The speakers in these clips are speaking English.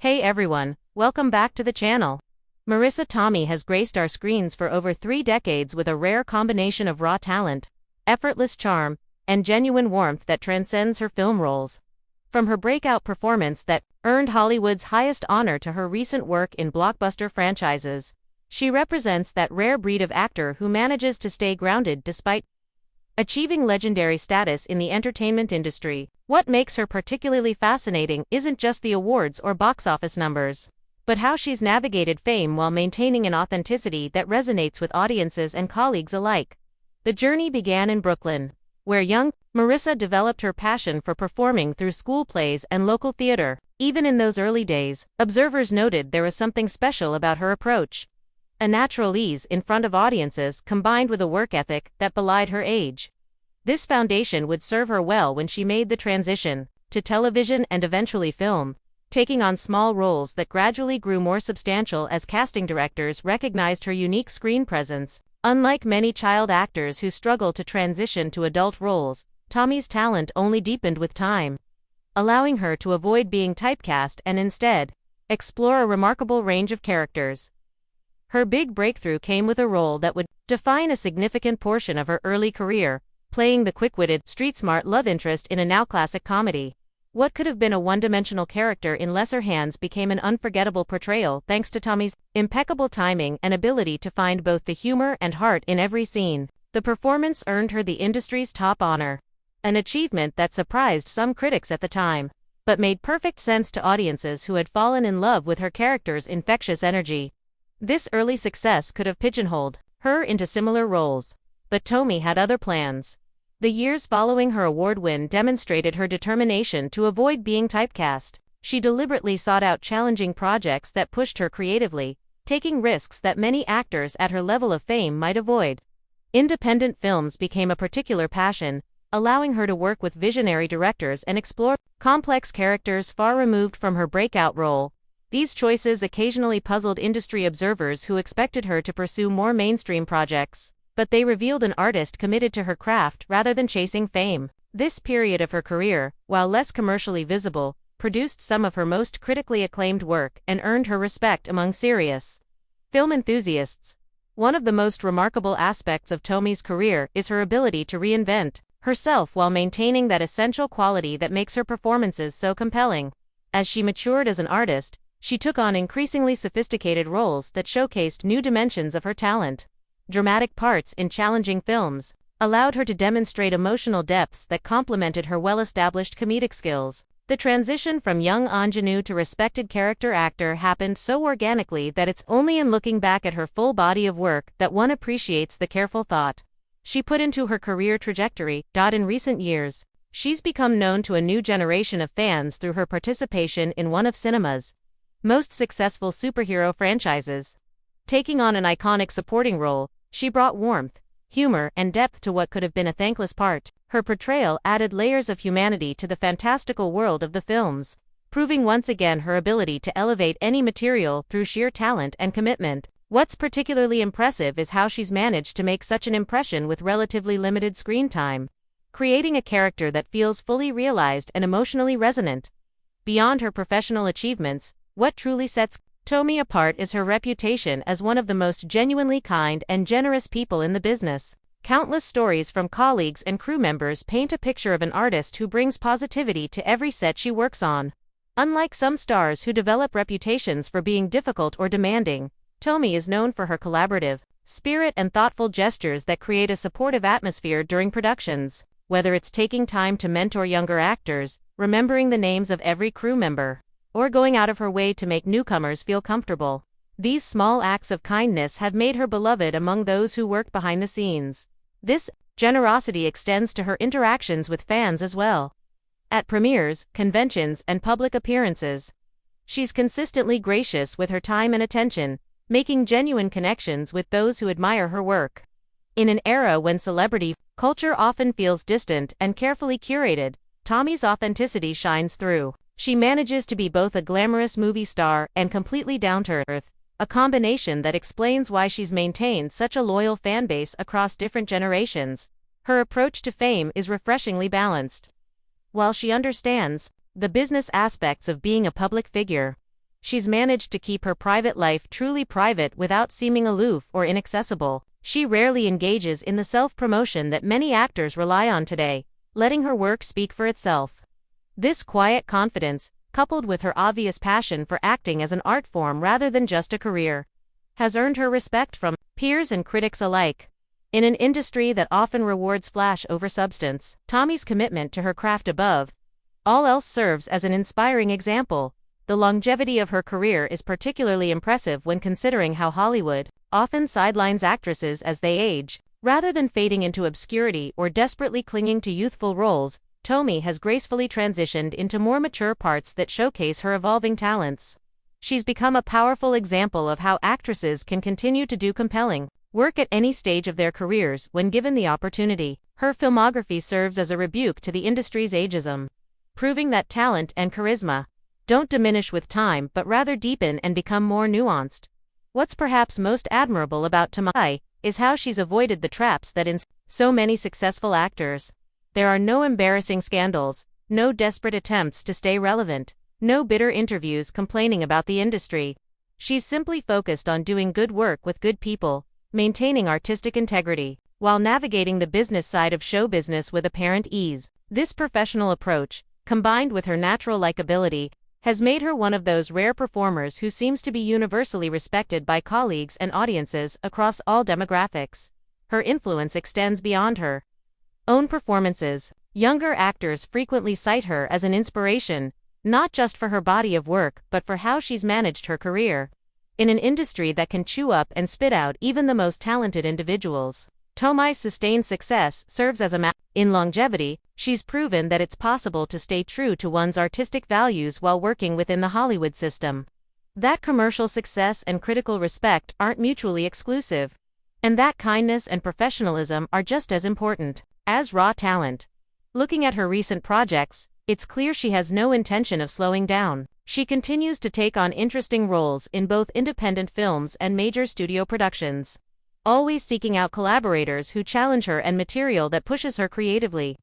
Hey everyone, welcome back to the channel. Marisa Tomei has graced our screens for over 3 decades with a rare combination of raw talent, effortless charm, and genuine warmth that transcends her film roles. From her breakout performance that earned Hollywood's highest honor to her recent work in blockbuster franchises, she represents that rare breed of actor who manages to stay grounded despite achieving legendary status in the entertainment industry. What makes her particularly fascinating isn't just the awards or box office numbers, but how she's navigated fame while maintaining an authenticity that resonates with audiences and colleagues alike. The journey began in Brooklyn, where young Marisa developed her passion for performing through school plays and local theater. Even in those early days, observers noted there was something special about her approach. A natural ease in front of audiences combined with a work ethic that belied her age. This foundation would serve her well when she made the transition to television and eventually film, taking on small roles that gradually grew more substantial as casting directors recognized her unique screen presence. Unlike many child actors who struggle to transition to adult roles, Tomei's talent only deepened with time, allowing her to avoid being typecast and instead explore a remarkable range of characters. Her big breakthrough came with a role that would define a significant portion of her early career, playing the quick-witted, street-smart love interest in a now-classic comedy. What could have been a one-dimensional character in lesser hands became an unforgettable portrayal thanks to Tomei's impeccable timing and ability to find both the humor and heart in every scene. The performance earned her the industry's top honor, an achievement that surprised some critics at the time, but made perfect sense to audiences who had fallen in love with her character's infectious energy. This early success could have pigeonholed her into similar roles, but Tomei had other plans. The years following her award win demonstrated her determination to avoid being typecast. She deliberately sought out challenging projects that pushed her creatively, taking risks that many actors at her level of fame might avoid. Independent films became a particular passion, allowing her to work with visionary directors and explore complex characters far removed from her breakout role. These choices occasionally puzzled industry observers who expected her to pursue more mainstream projects, but they revealed an artist committed to her craft rather than chasing fame. This period of her career, while less commercially visible, produced some of her most critically acclaimed work and earned her respect among serious film enthusiasts. One of the most remarkable aspects of Tomei's career is her ability to reinvent herself while maintaining that essential quality that makes her performances so compelling. As she matured as an artist, she took on increasingly sophisticated roles that showcased new dimensions of her talent. Dramatic parts in challenging films allowed her to demonstrate emotional depths that complemented her well-established comedic skills. The transition from young ingenue to respected character actor happened so organically that it's only in looking back at her full body of work that one appreciates the careful thought she put into her career trajectory. In recent years, she's become known to a new generation of fans through her participation in one of cinema's most successful superhero franchises. Taking on an iconic supporting role, she brought warmth, humor, and depth to what could have been a thankless part. Her portrayal added layers of humanity to the fantastical world of the films, proving once again her ability to elevate any material through sheer talent and commitment. What's particularly impressive is how she's managed to make such an impression with relatively limited screen time, creating a character that feels fully realized and emotionally resonant. Beyond her professional achievements, what truly sets Tomei apart is her reputation as one of the most genuinely kind and generous people in the business. Countless stories from colleagues and crew members paint a picture of an artist who brings positivity to every set she works on. Unlike some stars who develop reputations for being difficult or demanding, Tomei is known for her collaborative spirit and thoughtful gestures that create a supportive atmosphere during productions. Whether it's taking time to mentor younger actors, remembering the names of every crew member, or going out of her way to make newcomers feel comfortable, these small acts of kindness have made her beloved among those who work behind the scenes. This generosity extends to her interactions with fans as well. At premieres, conventions, and public appearances, she's consistently gracious with her time and attention, making genuine connections with those who admire her work. In an era when celebrity culture often feels distant and carefully curated, Tomei's authenticity shines through. She manages to be both a glamorous movie star and completely down-to-earth, a combination that explains why she's maintained such a loyal fanbase across different generations. Her approach to fame is refreshingly balanced. While she understands the business aspects of being a public figure, she's managed to keep her private life truly private without seeming aloof or inaccessible. She rarely engages in the self-promotion that many actors rely on today, letting her work speak for itself. This quiet confidence, coupled with her obvious passion for acting as an art form rather than just a career, has earned her respect from peers and critics alike. In an industry that often rewards flash over substance, Tomei's commitment to her craft above all else serves as an inspiring example. The longevity of her career is particularly impressive when considering how Hollywood often sidelines actresses as they age. Rather than fading into obscurity or desperately clinging to youthful roles, Tomei has gracefully transitioned into more mature parts that showcase her evolving talents. She's become a powerful example of how actresses can continue to do compelling work at any stage of their careers when given the opportunity. Her filmography serves as a rebuke to the industry's ageism, proving that talent and charisma don't diminish with time but rather deepen and become more nuanced. What's perhaps most admirable about Tomei is how she's avoided the traps that ensnare so many successful actors. There are no embarrassing scandals, no desperate attempts to stay relevant, no bitter interviews complaining about the industry. She's simply focused on doing good work with good people, maintaining artistic integrity, while navigating the business side of show business with apparent ease. This professional approach, combined with her natural likability, has made her one of those rare performers who seems to be universally respected by colleagues and audiences across all demographics. Her influence extends beyond her own performances. Younger actors frequently cite her as an inspiration, not just for her body of work but for how she's managed her career. In an industry that can chew up and spit out even the most talented individuals, Tomei's sustained success serves as a map. In longevity, she's proven that it's possible to stay true to one's artistic values while working within the Hollywood system. That commercial success and critical respect aren't mutually exclusive, and that kindness and professionalism are just as important as raw talent. Looking at her recent projects, it's clear she has no intention of slowing down. She continues to take on interesting roles in both independent films and major studio productions, always seeking out collaborators who challenge her and material that pushes her creatively.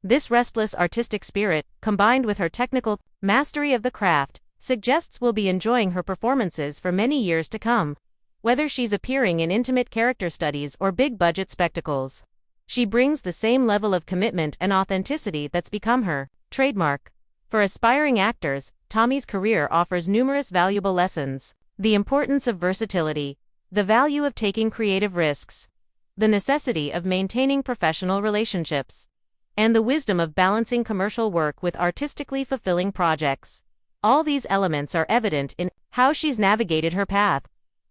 This restless artistic spirit, combined with her technical mastery of the craft, suggests we'll be enjoying her performances for many years to come. Whether she's appearing in intimate character studies or big-budget spectacles, she brings the same level of commitment and authenticity that's become her trademark. For aspiring actors, Tomei's career offers numerous valuable lessons: the importance of versatility, the value of taking creative risks, the necessity of maintaining professional relationships, and the wisdom of balancing commercial work with artistically fulfilling projects. All these elements are evident in how she's navigated her path.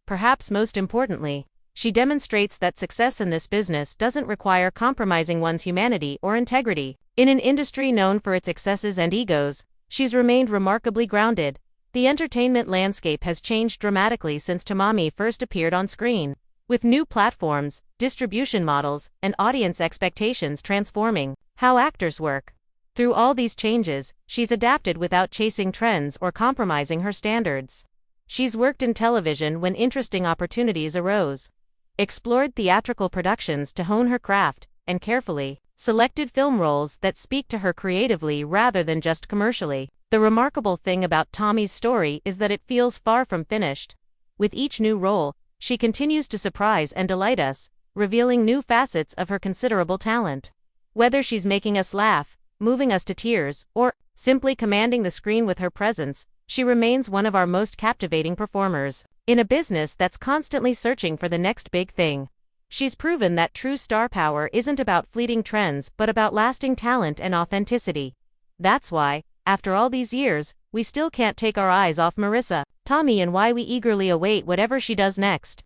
Perhaps most importantly, she demonstrates that success in this business doesn't require compromising one's humanity or integrity. In an industry known for its excesses and egos, she's remained remarkably grounded. The entertainment landscape has changed dramatically since Tomei first appeared on screen, with new platforms, distribution models, and audience expectations transforming how actors work. Through all these changes, she's adapted without chasing trends or compromising her standards. She's worked in television when interesting opportunities arose, explored theatrical productions to hone her craft, and carefully selected film roles that speak to her creatively rather than just commercially. The remarkable thing about Tomei's story is that it feels far from finished. With each new role, she continues to surprise and delight us, revealing new facets of her considerable talent. Whether she's making us laugh, moving us to tears, or simply commanding the screen with her presence, she remains one of our most captivating performers. In a business that's constantly searching for the next big thing, she's proven that true star power isn't about fleeting trends but about lasting talent and authenticity. That's why, after all these years, we still can't take our eyes off Marisa Tomei and why we eagerly await whatever she does next.